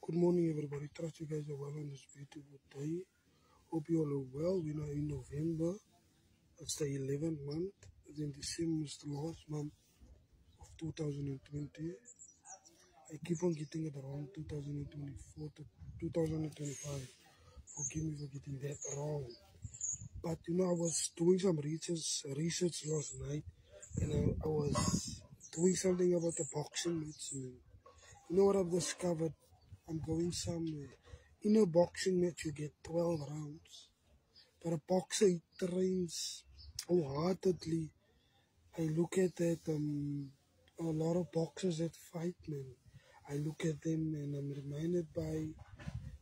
Good morning, everybody. Trust you guys are well on this beautiful day. Hope you all are well. We're now in November. It's the 11th month. Then December is the last month of 2020. I keep on getting it wrong, 2024 to 2025. Forgive me for getting that wrong. But I was doing some research last night, and I was doing something about the boxing match. You know what I've discovered? I'm going somewhere. In a boxing match, you get 12 rounds. But a boxer, he trains wholeheartedly. I look at that, a lot of boxers that fight, man. I look at them and I'm reminded by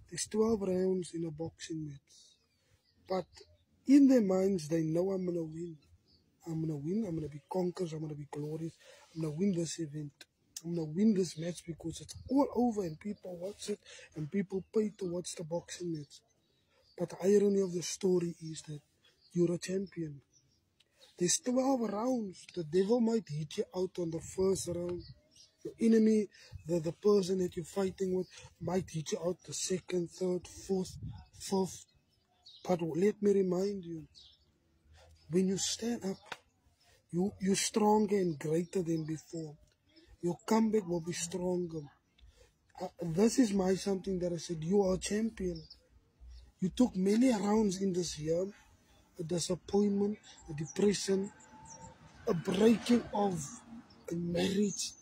there's 12 rounds in a boxing match. But in their minds, they know I'm going to win. I'm going to win. I'm going to be conquerors. I'm going to be glorious. I'm going to win this event. I'm going to win this match because it's all over and people watch it and people pay to watch the boxing match. But the irony of the story is that you're a champion. There's 12 rounds. The devil might hit you out on the first round. Your enemy, the person that you're fighting with, might hit you out the second, third, fourth, fifth. But let me remind you, when you stand up, you're stronger and greater than before. Your comeback will be stronger. This is something that I said, you are a champion. You took many rounds in this year, a disappointment, a depression, a breaking of a marriage,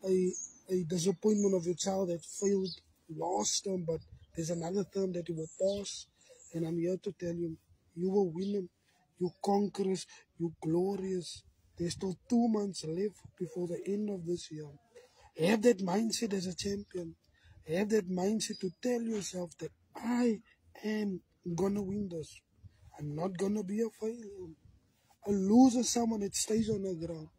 a disappointment of your child that failed last term, but there's another term that you will pass. And I'm here to tell you, you will win them. You're conquerors, you're glorious. There's still 2 months left before the end of this year. Have that mindset as a champion. Have that mindset to tell yourself that I am gonna win this. I'm not gonna be a failure. A loser is someone that stays on the ground.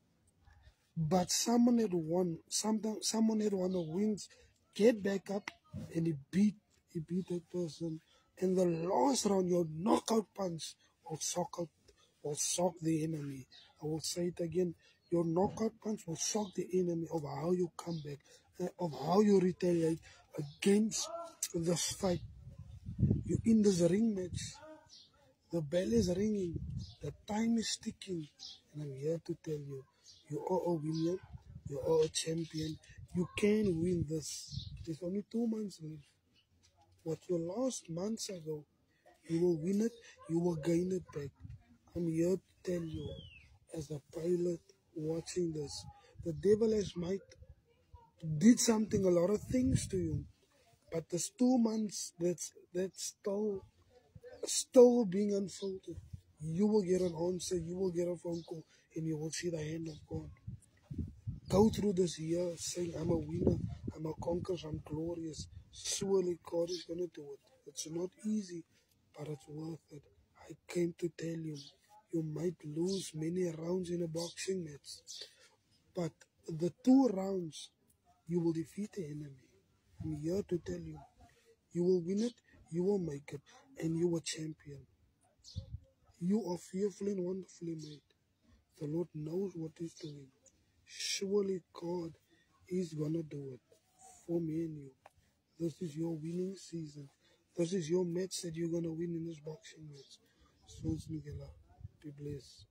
But someone that won, someone that won or wins, get back up and he beat that person. In the last round, your knockout punch will shock the enemy. I will say it again. Your knockout punch will shock the enemy of how you come back, of how you retaliate against this fight. You're in this ring match. The bell is ringing. The time is ticking. And I'm here to tell you, you are a winner. You are a champion. You can win this. There's only 2 months left. What you lost months ago, you will win it. You will gain it back. I'm here to tell you, as a pilot watching this, the devil did something, a lot of things to you. But there's 2 months that's still being unfolded. You will get an answer, you will get a phone call, and you will see the hand of God. Go through this year saying, I'm a winner, I'm a conqueror, I'm glorious. Surely God is going to do it. It's not easy, but it's worth it. I came to tell you, you might lose many rounds in a boxing match, but the 2 rounds, you will defeat the enemy. I'm here to tell you, you will win it, you will make it, and you are champion. You are fearfully and wonderfully made. The Lord knows what He's doing. Surely God is going to do it for me and you. This is your winning season. This is your match that you're going to win in this boxing match. Sons Miguel, be blessed.